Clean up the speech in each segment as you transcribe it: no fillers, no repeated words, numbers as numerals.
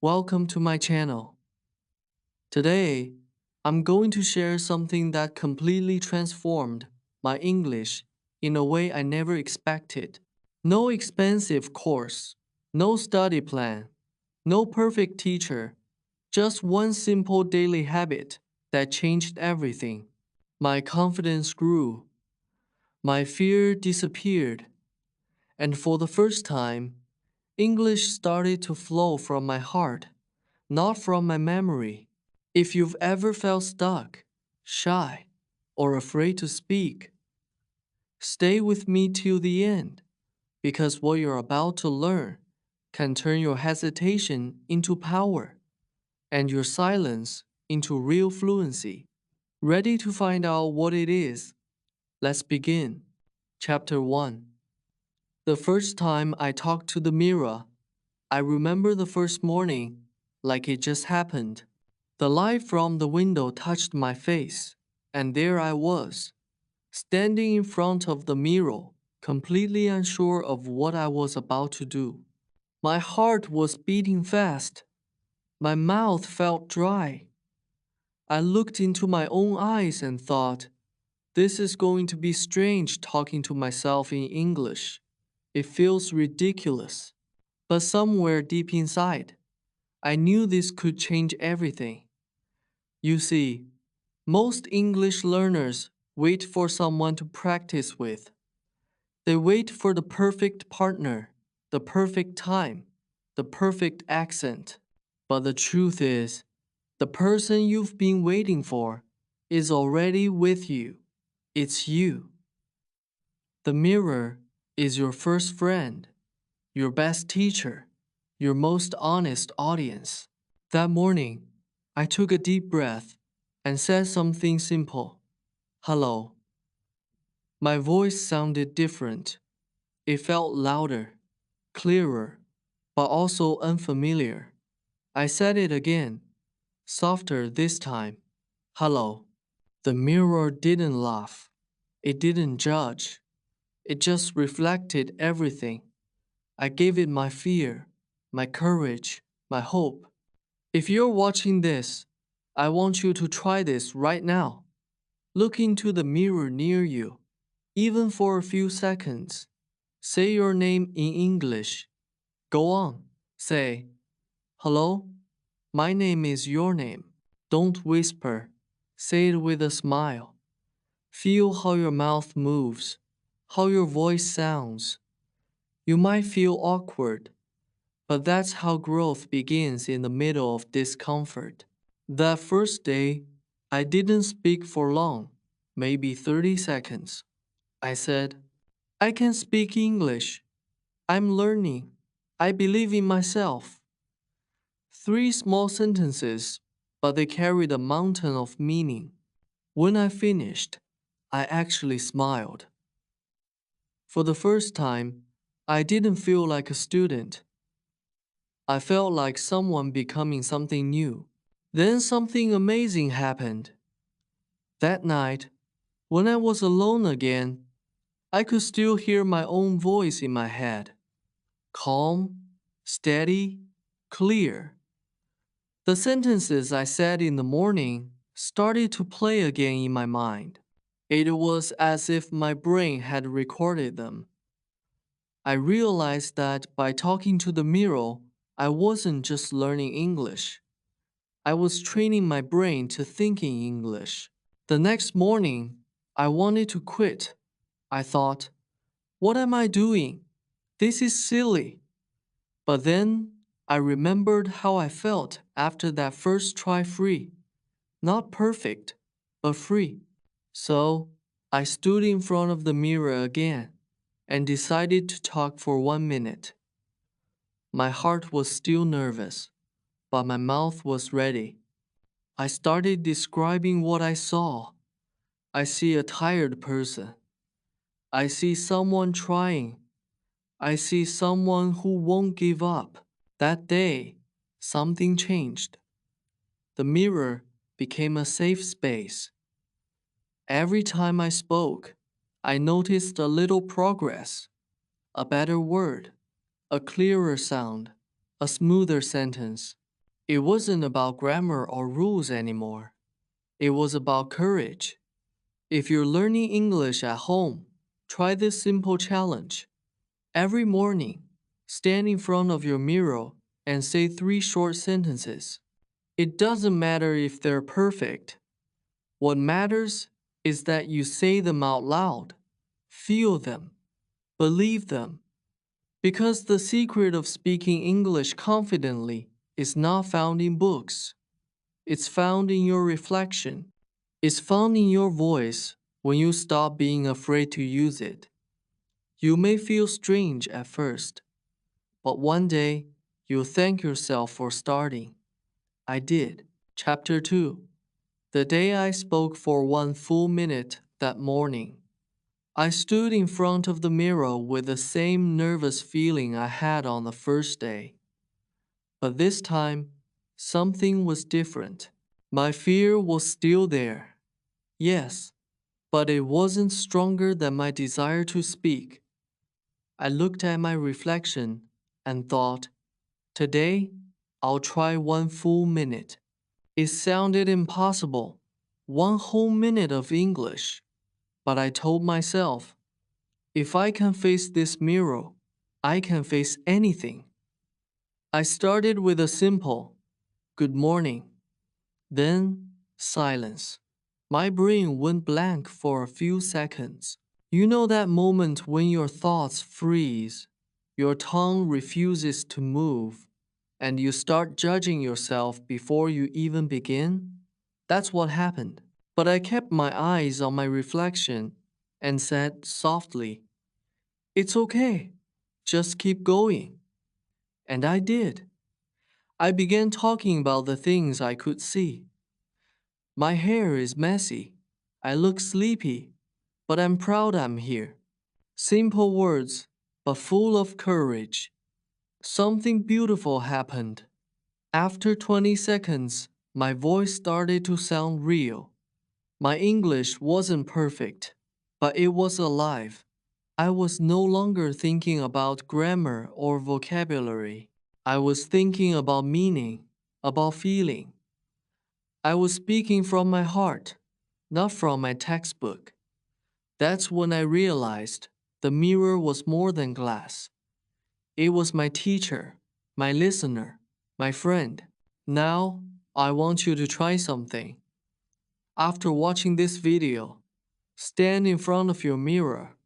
Welcome to my channel. Today, I'm going to share something that completely transformed my English in a way I never expected. No expensive course, no study plan, no perfect teacher, just one simple daily habit that changed everything. My confidence grew, my fear disappeared, and for the first time, English started to flow from my heart, not from my memory. If you've ever felt stuck, shy, or afraid to speak, stay with me till the end, because what you're about to learn can turn your hesitation into power and your silence into real fluency. Ready to find out what it is? Let's begin. Chapter 1. The first time I talked to the mirror, I remember the first morning like it just happened. The light from the window touched my face, and there I was, standing in front of the mirror, completely unsure of what I was about to do. My heart was beating fast. My mouth felt dry. I looked into my own eyes and thought, this is going to be strange talking to myself in English. It feels ridiculous. But somewhere deep inside, I knew this could change everything. You see, most English learners wait for someone to practice with. They wait for the perfect partner, the perfect time, the perfect accent. But the truth is, the person you've been waiting for is already with you. It's you. The mirror is your first friend, your best teacher, your most honest audience. That morning, I took a deep breath and said something simple. Hello. My voice sounded different. It felt louder, clearer, but also unfamiliar. I said it again, softer this time. Hello. The mirror didn't laugh. It didn't judge. It just reflected everything. I gave it my fear, my courage, my hope. If you're watching this, I want you to try this right now. Look into the mirror near you, even for a few seconds. Say your name in English. Go on. Say, hello, my name is your name. Don't whisper. Say it with a smile. Feel how your mouth moves, how your voice sounds. You might feel awkward, but that's how growth begins in the middle of discomfort. That first day, I didn't speak for long, maybe 30 seconds. I said, I can speak English. I'm learning. I believe in myself. 3 small sentences, but they carried a mountain of meaning. When I finished, I actually smiled. For the first time, I didn't feel like a student. I felt like someone becoming something new. Then something amazing happened. That night, when I was alone again, I could still hear my own voice in my head. Calm, steady, clear. The sentences I said in the morning started to play again in my mind. It was as if my brain had recorded them. I realized that by talking to the mirror, I wasn't just learning English. I was training my brain to think in English. The next morning, I wanted to quit. I thought, what am I doing? This is silly. But then I remembered how I felt after that first try free. Not perfect, but free. So I stood in front of the mirror again and decided to talk for 1 minute. My heart was still nervous, but my mouth was ready. I started describing what I saw. I see a tired person. I see someone trying. I see someone who won't give up. That day, something changed. The mirror became a safe space. Every time I spoke, I noticed a little progress, a better word, a clearer sound, a smoother sentence. It wasn't about grammar or rules anymore. It was about courage. If you're learning English at home, try this simple challenge. Every morning, stand in front of your mirror and say 3 short sentences. It doesn't matter if they're perfect. What matters is that you say them out loud, feel them, believe them. Because the secret of speaking English confidently is not found in books. It's found in your reflection. It's found in your voice when you stop being afraid to use it. You may feel strange at first, but one day you'll thank yourself for starting. I did. Chapter 2. The day I spoke for 1 full minute that morning. I stood in front of the mirror with the same nervous feeling I had on the first day. But this time, something was different. My fear was still there. Yes, but it wasn't stronger than my desire to speak. I looked at my reflection and thought, today, I'll try 1 full minute. It sounded impossible, 1 whole minute of English. But I told myself, if I can face this mirror, I can face anything. I started with a simple, good morning. Then, silence. My brain went blank for a few seconds. You know that moment when your thoughts freeze, your tongue refuses to move, and you start judging yourself before you even begin? That's what happened. But I kept my eyes on my reflection and said softly, it's okay. Just keep going. And I did. I began talking about the things I could see. My hair is messy. I look sleepy, but I'm proud I'm here. Simple words, but full of courage. Something beautiful happened. After 20 seconds, my voice started to sound real. My English wasn't perfect, but it was alive. I was no longer thinking about grammar or vocabulary. I was thinking about meaning, about feeling. I was speaking from my heart, not from my textbook. That's when I realized the mirror was more than glass. It was my teacher, my listener, my friend. Now, I want you to try something. After watching this video, stand in front of your mirror.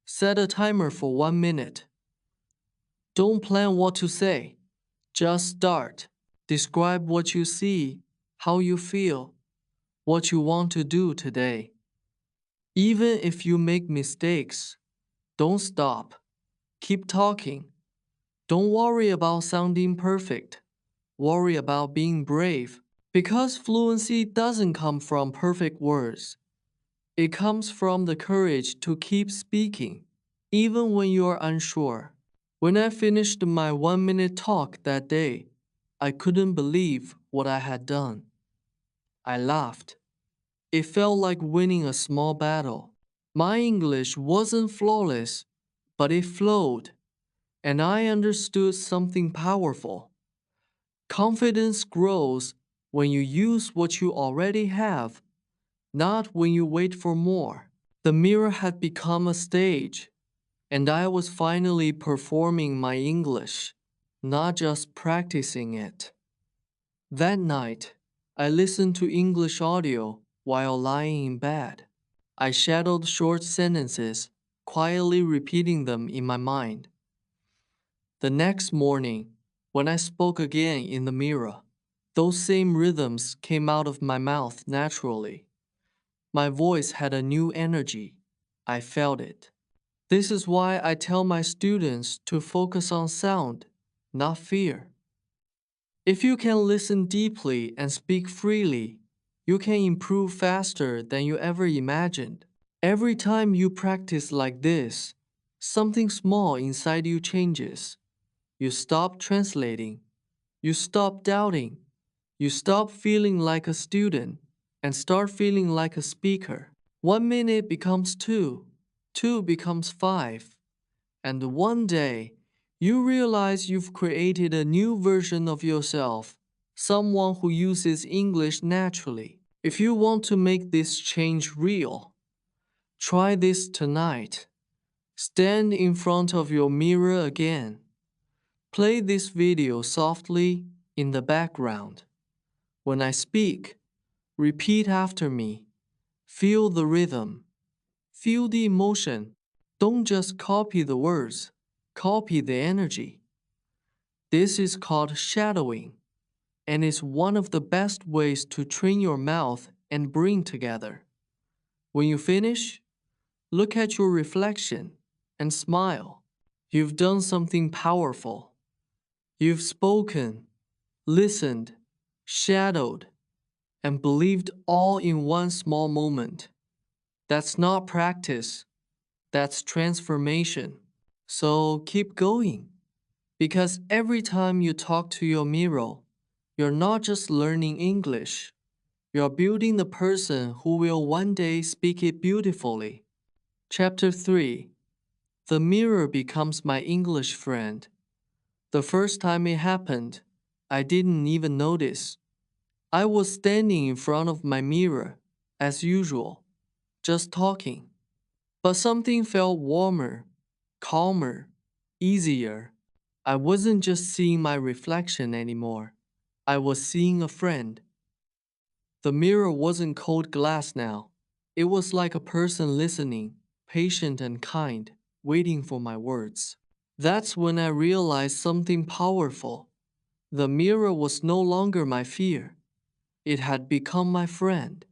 Set a timer for 1 minute. Don't plan what to say. Just start. Describe what you see, how you feel, what you want to do today. Even if you make mistakes, don't stop. Keep talking. Don't worry about sounding perfect. Worry about being brave. Because fluency doesn't come from perfect words. It comes from the courage to keep speaking, even when you are unsure. When I finished my 1 minute talk that day, I couldn't believe what I had done. I laughed. It felt like winning a small battle. My English wasn't flawless, but it flowed, and I understood something powerful. Confidence grows when you use what you already have, not when you wait for more. The mirror had become a stage, and I was finally performing my English, not just practicing it. That night, I listened to English audio while lying in bed. I shadowed short sentences, quietly repeating them in my mind. The next morning, when I spoke again in the mirror, those same rhythms came out of my mouth naturally. My voice had a new energy. I felt it. This is why I tell my students to focus on sound, not fear. If you can listen deeply and speak freely, you can improve faster than you ever imagined. Every time you practice like this, something small inside you changes. You stop translating. You stop doubting. You stop feeling like a student and start feeling like a speaker. 1 minute becomes two, two becomes five, and one day you realize you've created a new version of yourself someone who uses English naturally. If you want to make this change real, try this tonight. Stand in front of your mirror again. Play this video softly in the background. When I speak, repeat after me. Feel the rhythm. Feel the emotion. Don't just copy the words, copy the energy. This is called shadowing, and is one of the best ways to train your mouth and brain together. When you finish, look at your reflection and smile. You've done something powerful. You've spoken, listened, shadowed, and believed all in one small moment. That's not practice, that's transformation. So keep going, because every time you talk to your mirror, you're not just learning English, you're building the person who will one day speak it beautifully. Chapter 3. The mirror becomes my English friend. The first time it happened, I didn't even notice. I was standing in front of my mirror, as usual, just talking. But something felt warmer, calmer, easier. I wasn't just seeing my reflection anymore. I was seeing a friend. The mirror wasn't cold glass now. It was like a person listening, patient and kind, waiting for my words. That's when I realized something powerful. The mirror was no longer my fear. It had become my friend.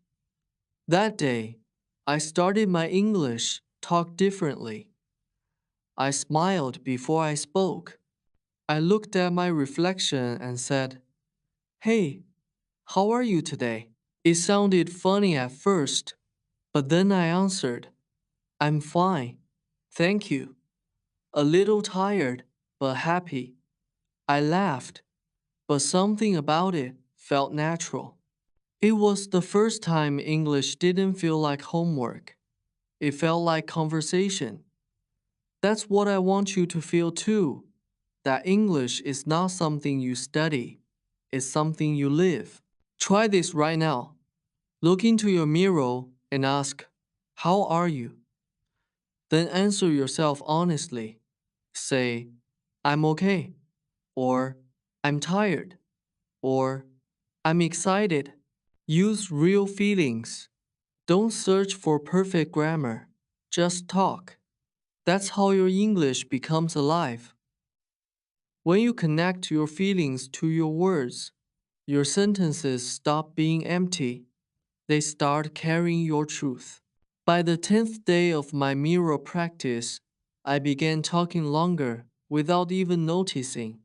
That day, I started my English talk differently. I smiled before I spoke. I looked at my reflection and said, "Hey, how are you today?" It sounded funny at first, but then I answered, "I'm fine, thank you. A little tired, but happy." I laughed, but something about it felt natural. It was the first time English didn't feel like homework. It felt like conversation. That's what I want you to feel too, that English is not something you study, it's something you live. Try this right now. Look into your mirror and ask, "How are you?" Then answer yourself honestly. Say, "I'm okay," or "I'm tired," or "I'm excited." Use real feelings. Don't search for perfect grammar. Just talk. That's how your English becomes alive. When you connect your feelings to your words, your sentences stop being empty. They start carrying your truth. By the 10th day of my mirror practice, I began talking longer without even noticing.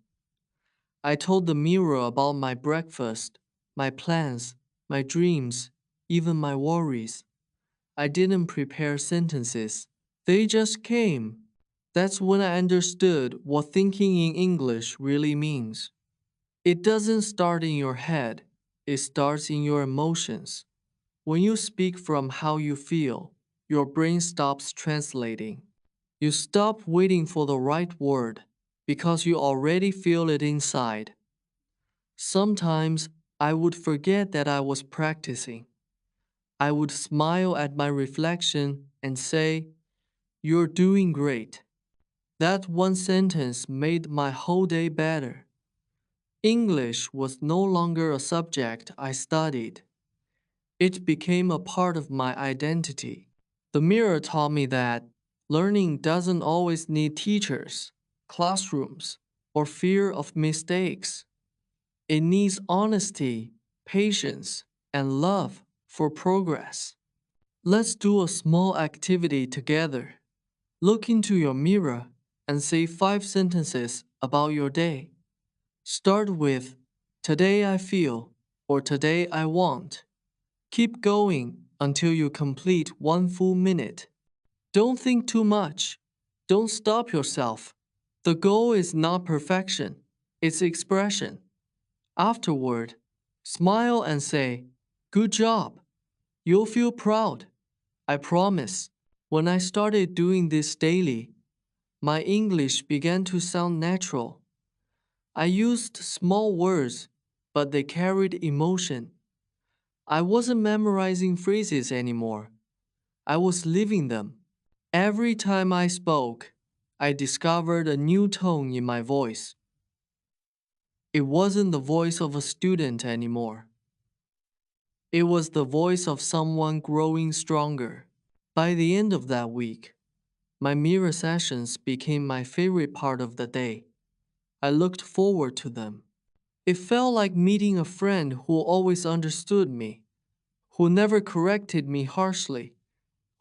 I told the mirror about my breakfast, my plans, my dreams, even my worries. I didn't prepare sentences. They just came. That's when I understood what thinking in English really means. It doesn't start in your head, it starts in your emotions. When you speak from how you feel, your brain stops translating. You stop waiting for the right word because you already feel it inside. Sometimes I would forget that I was practicing. I would smile at my reflection and say, "You're doing great." That one sentence made my whole day better. English was no longer a subject I studied. It became a part of my identity. The mirror taught me that learning doesn't always need teachers, classrooms, or fear of mistakes. It needs honesty, patience, and love for progress. Let's do a small activity together. Look into your mirror and say 5 sentences about your day. Start with, "Today I feel," or "Today I want." Keep going until you complete 1 full minute. Don't think too much. Don't stop yourself. The goal is not perfection, it's expression. Afterward, smile and say, "Good job." You'll feel proud. I promise. When I started doing this daily, my English began to sound natural. I used small words, but they carried emotion. I wasn't memorizing phrases anymore. I was living them. Every time I spoke, I discovered a new tone in my voice. It wasn't the voice of a student anymore. It was the voice of someone growing stronger. By the end of that week, my mirror sessions became my favorite part of the day. I looked forward to them. It felt like meeting a friend who always understood me, who never corrected me harshly,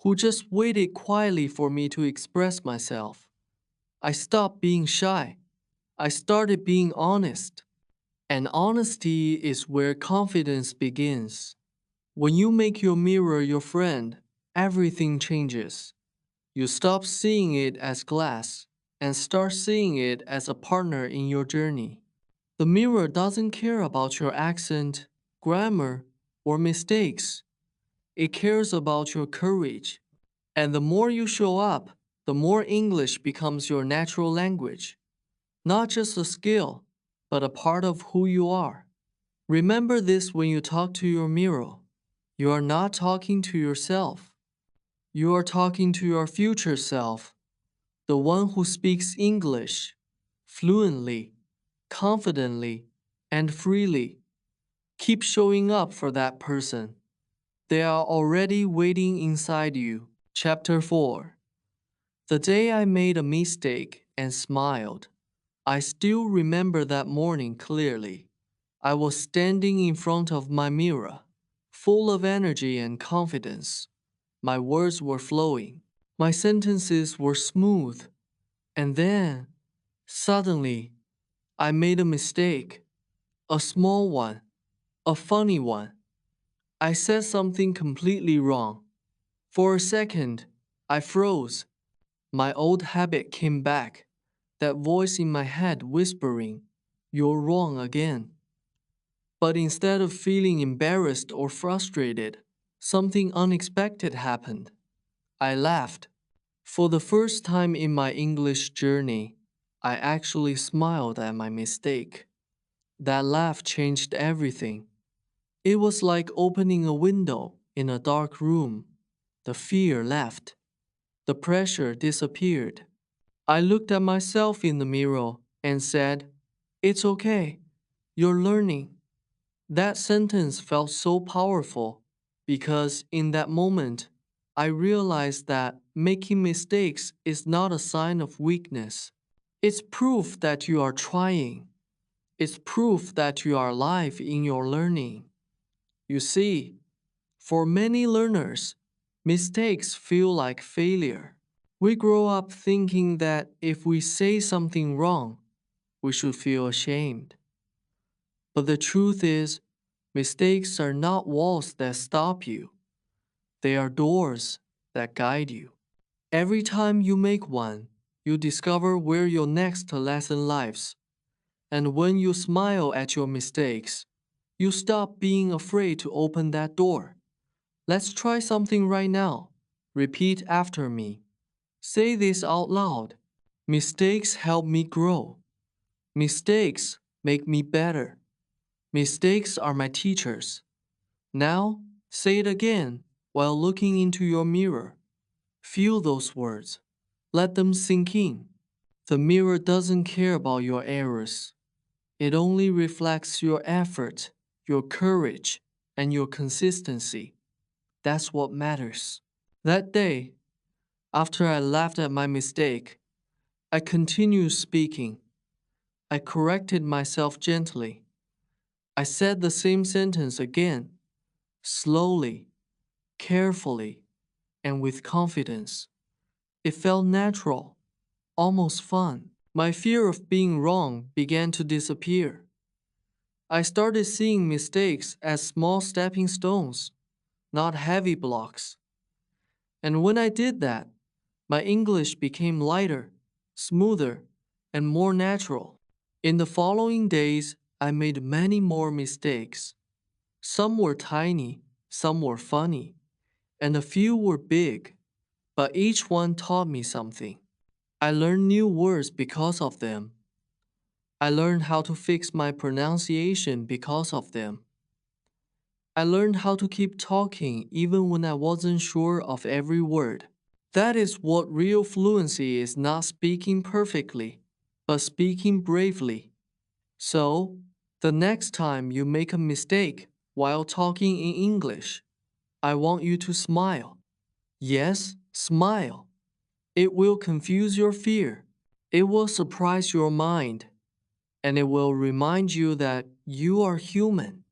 who just waited quietly for me to express myself. I stopped being shy. I started being honest. And honesty is where confidence begins. When you make your mirror your friend, everything changes. You stop seeing it as glass and start seeing it as a partner in your journey. The mirror doesn't care about your accent, grammar, or mistakes. It cares about your courage. And the more you show up, the more English becomes your natural language. Not just a skill, but a part of who you are. Remember this when you talk to your mirror. You are not talking to yourself. You are talking to your future self, the one who speaks English fluently, confidently, and freely. Keep showing up for that person. They are already waiting inside you. Chapter 4. The day I made a mistake and smiled. I still remember that morning clearly. I was standing in front of my mirror, full of energy and confidence. My words were flowing. My sentences were smooth. And then, suddenly, I made a mistake. A small one. A funny one. I said something completely wrong. For a second, I froze. My old habit came back. That voice in my head whispering, "You're wrong again." But instead of feeling embarrassed or frustrated, something unexpected happened. I laughed. For the first time in my English journey, I actually smiled at my mistake. That laugh changed everything. It was like opening a window in a dark room. The fear left. The pressure disappeared. I looked at myself in the mirror and said, "It's okay. You're learning." That sentence felt so powerful because in that moment, I realized that making mistakes is not a sign of weakness. It's proof that you are trying. It's proof that you are alive in your learning. You see, for many learners, mistakes feel like failure. We grow up thinking that if we say something wrong, we should feel ashamed. But the truth is, mistakes are not walls that stop you. They are doors that guide you. Every time you make one, you discover where your next lesson lies. And when you smile at your mistakes, you stop being afraid to open that door. Let's try something right now. Repeat after me. Say this out loud. Mistakes help me grow. Mistakes make me better. Mistakes are my teachers. Now, say it again while looking into your mirror. Feel those words. Let them sink in. The mirror doesn't care about your errors. It only reflects your effort, your courage, and your consistency. That's what matters. That day, after I laughed at my mistake, I continued speaking. I corrected myself gently. I said the same sentence again, slowly, carefully, and with confidence. It felt natural, almost fun. My fear of being wrong began to disappear. I started seeing mistakes as small stepping stones, not heavy blocks. And when I did that, my English became lighter, smoother, and more natural. In the following days, I made many more mistakes. Some were tiny, some were funny, and a few were big, but each one taught me something. I learned new words because of them. I learned how to fix my pronunciation because of them. I learned how to keep talking even when I wasn't sure of every word. That is what real fluency is, not speaking perfectly, but speaking bravely. So, the next time you make a mistake while talking in English, I want you to smile. Yes, smile. It will confuse your fear. It will surprise your mind. And it will remind you that you are human.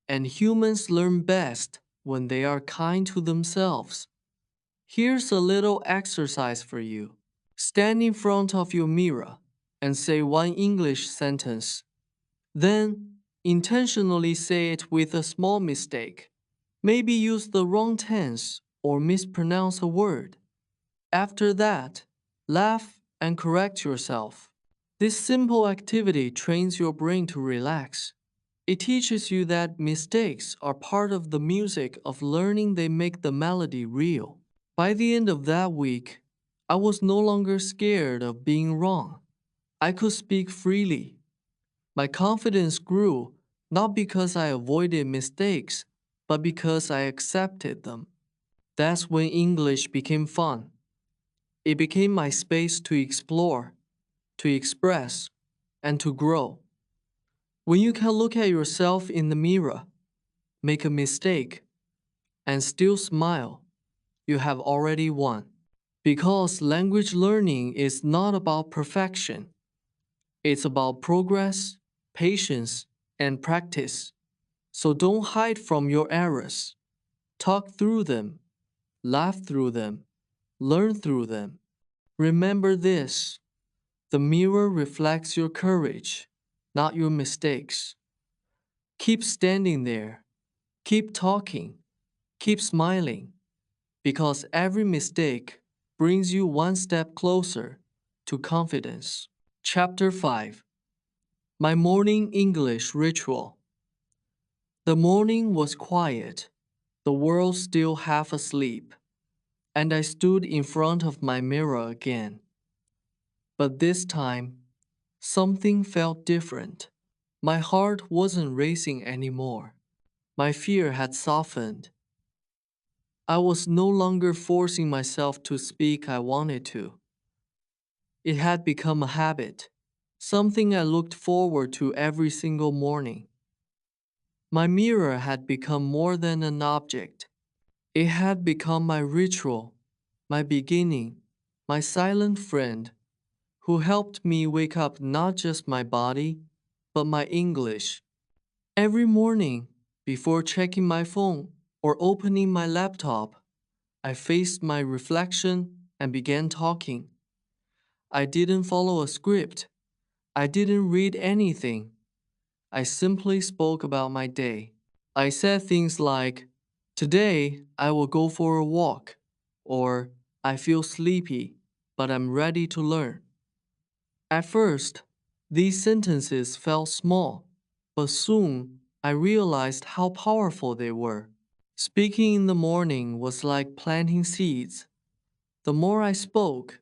And humans learn best when they are kind to themselves. Here's a little exercise for you. Stand in front of your mirror and say one English sentence. Then, intentionally say it with a small mistake. Maybe use the wrong tense or mispronounce a word. After that, laugh and correct yourself. This simple activity trains your brain to relax. It teaches you that mistakes are part of the music of learning, they make the melody real. By the end of that week, I was no longer scared of being wrong. I could speak freely. My confidence grew not because I avoided mistakes, but because I accepted them. That's when English became fun. It became my space to explore, to express, and to grow. When you can look at yourself in the mirror, make a mistake, and still smile, you have already won. Because language learning is not about perfection, it's about progress, patience, and practice. So don't hide from your errors. Talk through them, laugh through them, learn through them. Remember this: the mirror reflects your courage, not your mistakes. Keep standing there, keep talking, keep smiling, because every mistake brings you one step closer to confidence. Chapter 5: My Morning English Ritual. The morning was quiet, the world still half asleep, and I stood in front of my mirror again. But this time, something felt different. My heart wasn't racing anymore. My fear had softened. I was no longer forcing myself to speak I wanted to. It had become a habit, something I looked forward to every single morning. My mirror had become more than an object. It had become my ritual, my beginning, my silent friend, who helped me wake up not just my body, but my English. Every morning, before checking my phone or opening my laptop, I faced my reflection and began talking. I didn't follow a script. I didn't read anything. I simply spoke about my day. I said things like, "Today I will go for a walk," or "I feel sleepy, but I'm ready to learn." At first, these sentences felt small, but soon I realized how powerful they were. Speaking in the morning was like planting seeds. The more I spoke,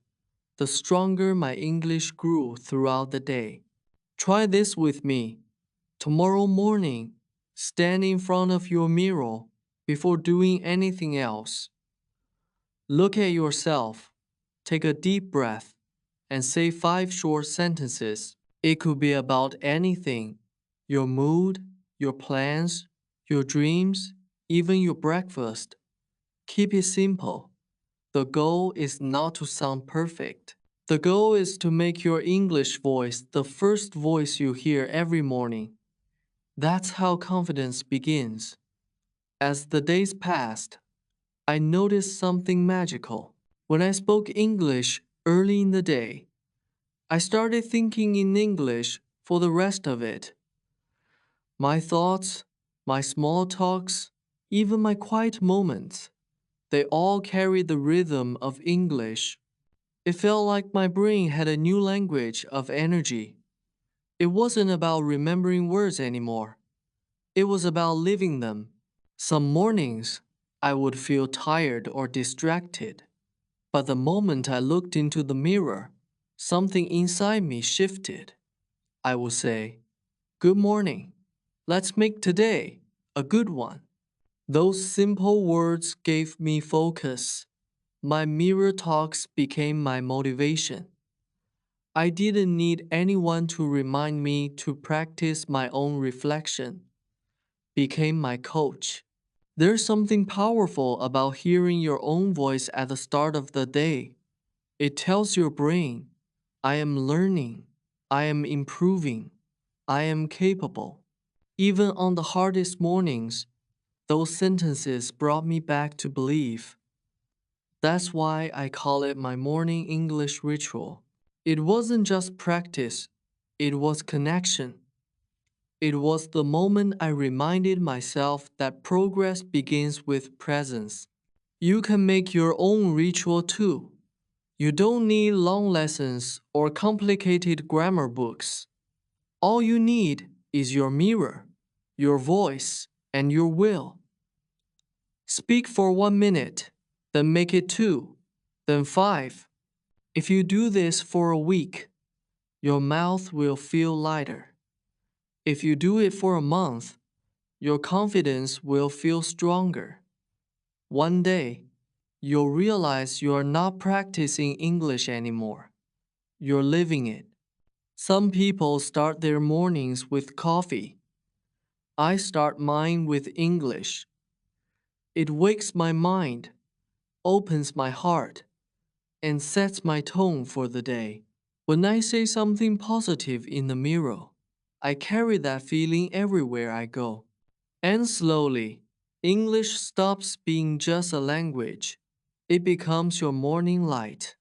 the stronger my English grew throughout the day. Try this with me. Tomorrow morning, stand in front of your mirror before doing anything else. Look at yourself, take a deep breath, and say 5 short sentences. It could be about anything: your mood, your plans, your dreams, even your breakfast. Keep it simple. The goal is not to sound perfect. The goal is to make your English voice the first voice you hear every morning. That's how confidence begins. As the days passed, I noticed something magical. When I spoke English early in the day, I started thinking in English for the rest of it. My thoughts, my small talks, even my quiet moments, they all carried the rhythm of English. It felt like my brain had a new language of energy. It wasn't about remembering words anymore. It was about living them. Some mornings, I would feel tired or distracted. But the moment I looked into the mirror, something inside me shifted. I will say, "Good morning. Let's make today a good one." Those simple words gave me focus. My mirror talks became my motivation. I didn't need anyone to remind me to practice my own reflection. Became my coach. There's something powerful about hearing your own voice at the start of the day. It tells your brain, I am learning, I am improving, I am capable. Even on the hardest mornings, those sentences brought me back to belief. That's why I call it my morning English ritual. It wasn't just practice, it was connection. It was the moment I reminded myself that progress begins with presence. You can make your own ritual too. You don't need long lessons or complicated grammar books. All you need is your mirror, your voice, and your will. Speak for 1 minute, then make it 2, then 5. If you do this for a week, your mouth will feel lighter. If you do it for a month, your confidence will feel stronger. One day, you'll realize you are not practicing English anymore. You're living it. Some people start their mornings with coffee. I start mine with English. It wakes my mind, opens my heart, and sets my tone for the day. When I say something positive in the mirror, I carry that feeling everywhere I go. And slowly, English stops being just a language. It becomes your morning light.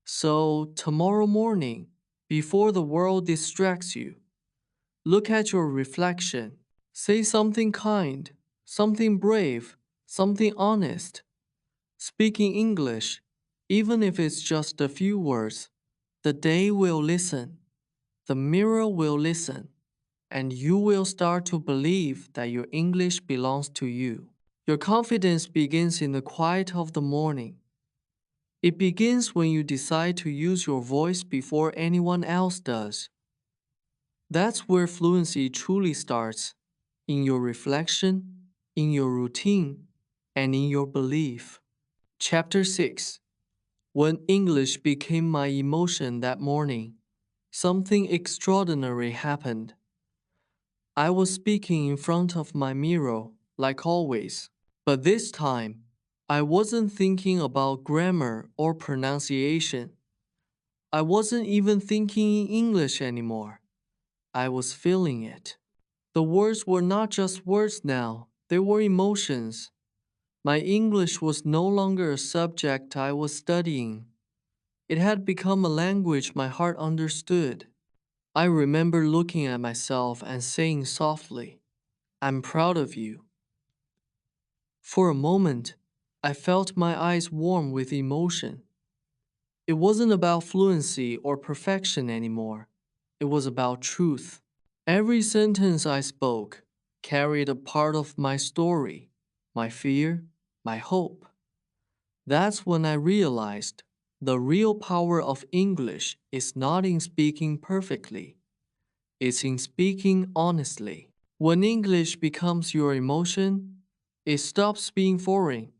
So, tomorrow morning, before the world distracts you, look at your reflection. Say something kind, something brave, something honest. Speaking English, even if it's just a few words, the day will listen, the mirror will listen, and you will start to believe that your English belongs to you. Your confidence begins in the quiet of the morning. It begins when you decide to use your voice before anyone else does. That's where fluency truly starts, in your reflection, in your routine, and in your belief. Chapter 6. When English became my emotion that morning, something extraordinary happened. I was speaking in front of my mirror, like always, but this time, I wasn't thinking about grammar or pronunciation. I wasn't even thinking in English anymore. I was feeling it. The words were not just words now, they were emotions. My English was no longer a subject I was studying. It had become a language my heart understood. I remember looking at myself and saying softly, I'm proud of you. For a moment, I felt my eyes warm with emotion. It wasn't about fluency or perfection anymore. It was about truth. Every sentence I spoke carried a part of my story, my fear, my hope. That's when I realized the real power of English is not in speaking perfectly, it's in speaking honestly. When English becomes your emotion, it stops being foreign.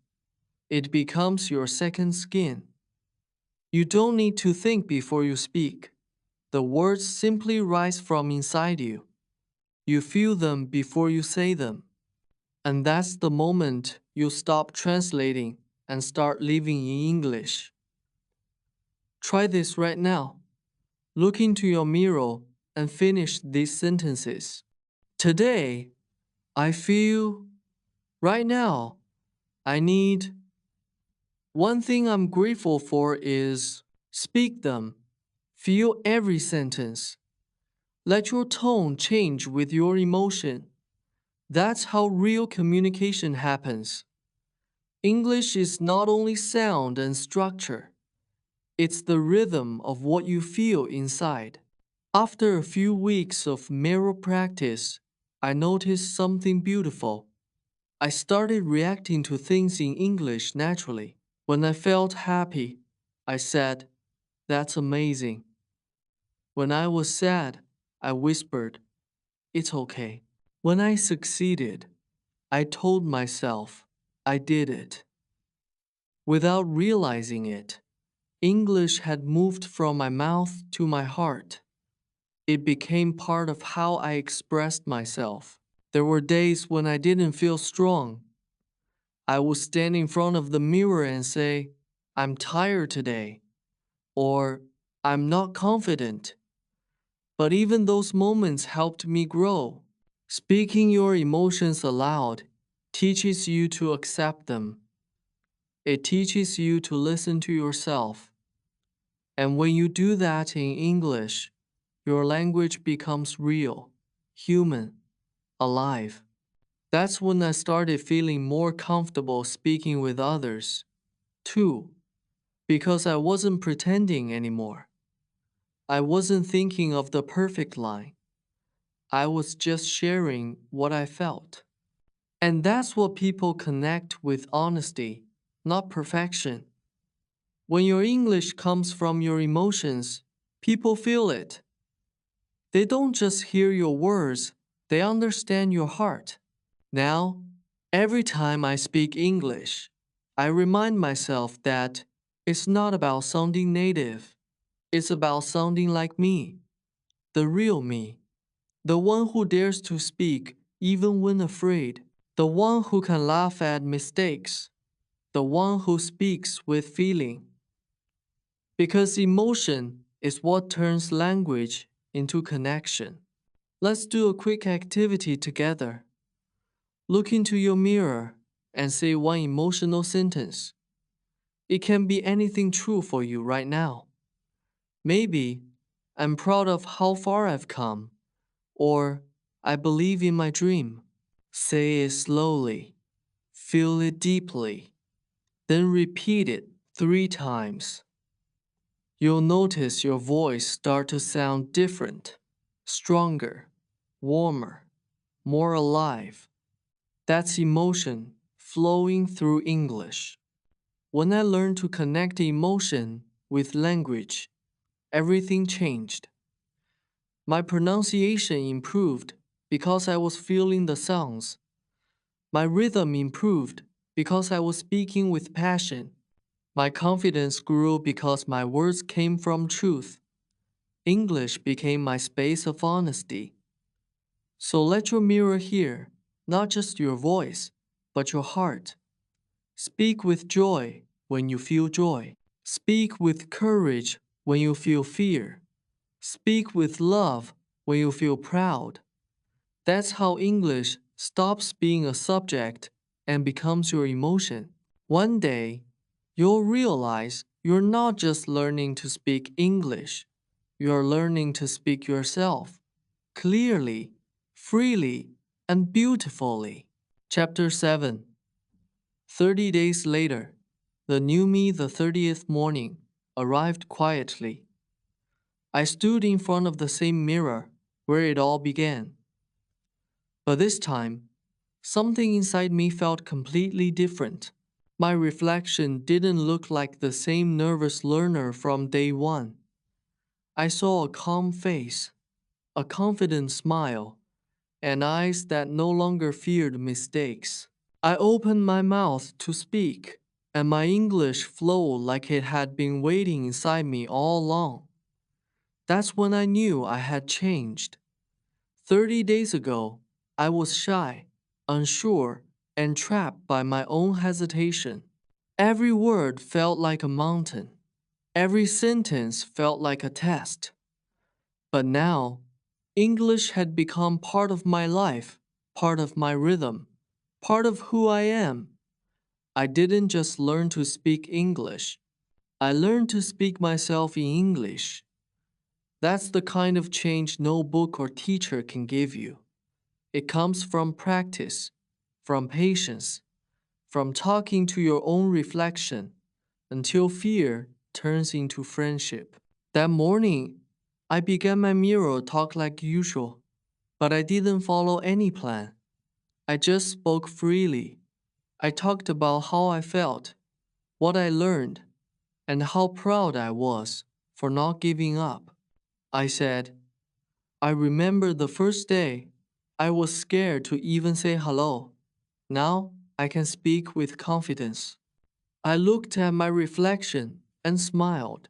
It becomes your second skin. You don't need to think before you speak. The words simply rise from inside you. You feel them before you say them. And that's the moment you stop translating and start living in English. Try this right now. Look into your mirror and finish these sentences. Today, I feel. Right now, I need. One thing I'm grateful for is. Speak them. Feel every sentence. Let your tone change with your emotion. That's how real communication happens. English is not only sound and structure, it's the rhythm of what you feel inside. After a few weeks of mirror practice, I noticed something beautiful. I started reacting to things in English naturally. When I felt happy, I said, That's amazing. When I was sad, I whispered, "It's okay." When I succeeded, I told myself I did it. Without realizing it, English had moved from my mouth to my heart. It became part of how I expressed myself. There were days when I didn't feel strong. I would stand in front of the mirror and say, "I'm tired today," or "I'm not confident." But even those moments helped me grow. Speaking your emotions aloud teaches you to accept them. It teaches you to listen to yourself. And when you do that in English, your language becomes real, human, alive. That's when I started feeling more comfortable speaking with others, too, because I wasn't pretending anymore. I wasn't thinking of the perfect line. I was just sharing what I felt. And that's what people connect with: honesty, not perfection. When your English comes from your emotions, people feel it. They don't just hear your words, they understand your heart. Now, every time I speak English, I remind myself that it's not about sounding native. It's about sounding like me, the real me, the one who dares to speak even when afraid, the one who can laugh at mistakes, the one who speaks with feeling. Because emotion is what turns language into connection. Let's do a quick activity together. Look into your mirror and say one emotional sentence. It can be anything true for you right now. Maybe, "I'm proud of how far I've come," or "I believe in my dream." Say it slowly, feel it deeply, then repeat it 3 times. You'll notice your voice start to sound different, stronger, warmer, more alive. That's emotion flowing through English. When I learned to connect emotion with language, everything changed. My pronunciation improved because I was feeling the sounds. My rhythm improved because I was speaking with passion. My confidence grew because my words came from truth. English became my space of honesty. So let your mirror hear, not just your voice, but your heart. Speak with joy when you feel joy. Speak with courage when you feel fear. Speak with love when you feel proud. That's how English stops being a subject and becomes your emotion. One day, you'll realize you're not just learning to speak English, you're learning to speak yourself clearly, freely, and beautifully. Chapter 7. 30 days later, the new me, the 30th morning, arrived quietly. I stood in front of the same mirror where it all began. But this time, something inside me felt completely different. My reflection didn't look like the same nervous learner from day one. I saw a calm face, a confident smile, and eyes that no longer feared mistakes. I opened my mouth to speak, and my English flowed like it had been waiting inside me all along. That's when I knew I had changed. 30 days ago, I was shy, unsure, and trapped by my own hesitation. Every word felt like a mountain. Every sentence felt like a test. But now, English had become part of my life, part of my rhythm, part of who I am. I didn't just learn to speak English. I learned to speak myself in English. That's the kind of change no book or teacher can give you. It comes from practice, from patience, from talking to your own reflection until fear turns into friendship. That morning, I began my mirror talk like usual, but I didn't follow any plan. I just spoke freely. I talked about how I felt, what I learned, and how proud I was for not giving up. I said, I remember the first day, I was scared to even say hello. Now I can speak with confidence. I looked at my reflection and smiled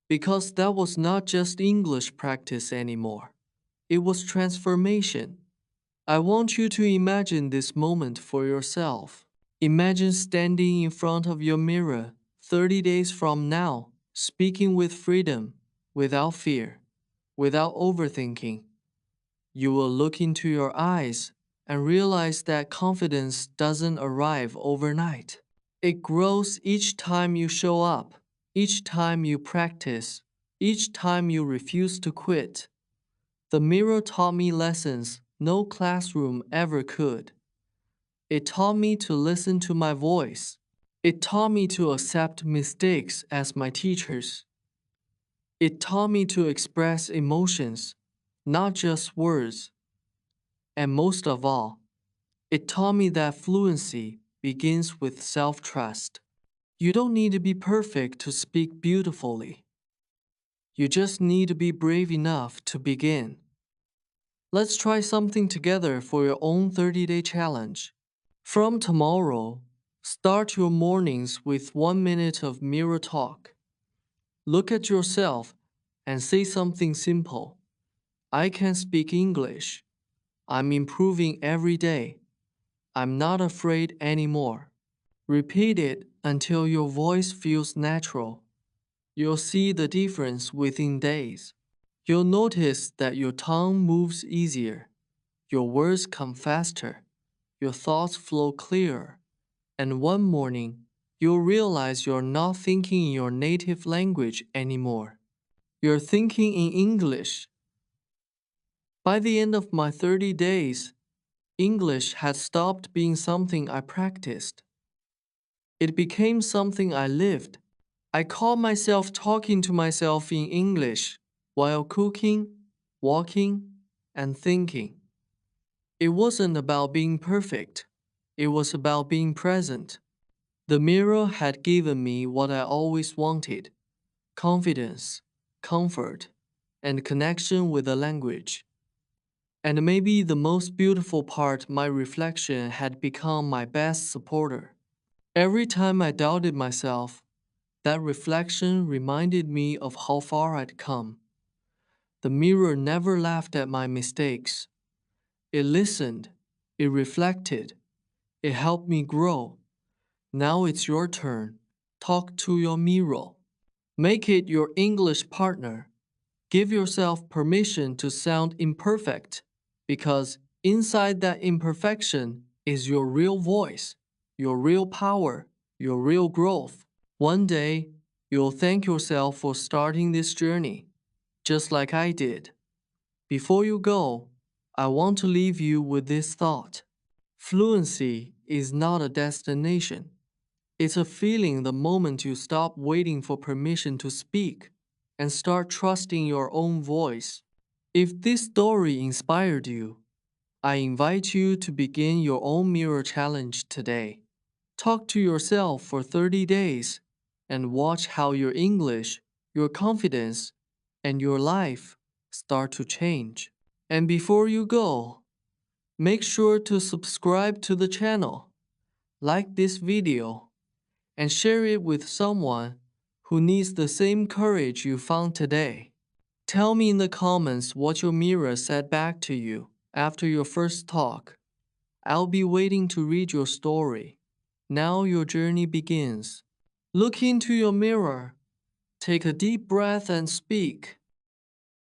because that was not just English practice anymore. It was transformation. I want you to imagine this moment for yourself. Imagine standing in front of your mirror 30 days from now, speaking with freedom, without fear, without overthinking. You will look into your eyes and realize that confidence doesn't arrive overnight. It grows each time you show up, each time you practice, each time you refuse to quit. The mirror taught me lessons no classroom ever could. It taught me to listen to my voice. It taught me to accept mistakes as my teachers. It taught me to express emotions, not just words. And most of all, it taught me that fluency begins with self-trust. You don't need to be perfect to speak beautifully. You just need to be brave enough to begin. Let's try something together for your own 30-day challenge. From tomorrow, start your mornings with 1 minute of mirror talk. Look at yourself and say something simple. I can speak English. I'm improving every day. I'm not afraid anymore. Repeat it until your voice feels natural. You'll see the difference within days. You'll notice that your tongue moves easier, your words come faster, your thoughts flow clearer, and one morning, you'll realize you're not thinking in your native language anymore. You're thinking in English. By the end of my 30 days, English had stopped being something I practiced. It became something I lived. I caught myself talking to myself in English while cooking, walking, and thinking. It wasn't about being perfect. It was about being present. The mirror had given me what I always wanted: confidence, comfort, and connection with the language. And maybe the most beautiful part, my reflection had become my best supporter. Every time I doubted myself, that reflection reminded me of how far I'd come. The mirror never laughed at my mistakes. It listened, it reflected, it helped me grow. Now it's your turn. Talk to your mirror. Make it your English partner. Give yourself permission to sound imperfect, because inside that imperfection is your real voice, your real power, your real growth. One day, you'll thank yourself for starting this journey, just like I did. Before you go, I want to leave you with this thought. Fluency is not a destination. It's a feeling the moment you stop waiting for permission to speak and start trusting your own voice. If this story inspired you, I invite you to begin your own mirror challenge today. Talk to yourself for 30 days and watch how your English, your confidence, and your life start to change. And before you go, make sure to subscribe to the channel, like this video, and share it with someone who needs the same courage you found today. Tell me in the comments what your mirror said back to you after your first talk. I'll be waiting to read your story. Now your journey begins. Look into your mirror, take a deep breath and speak.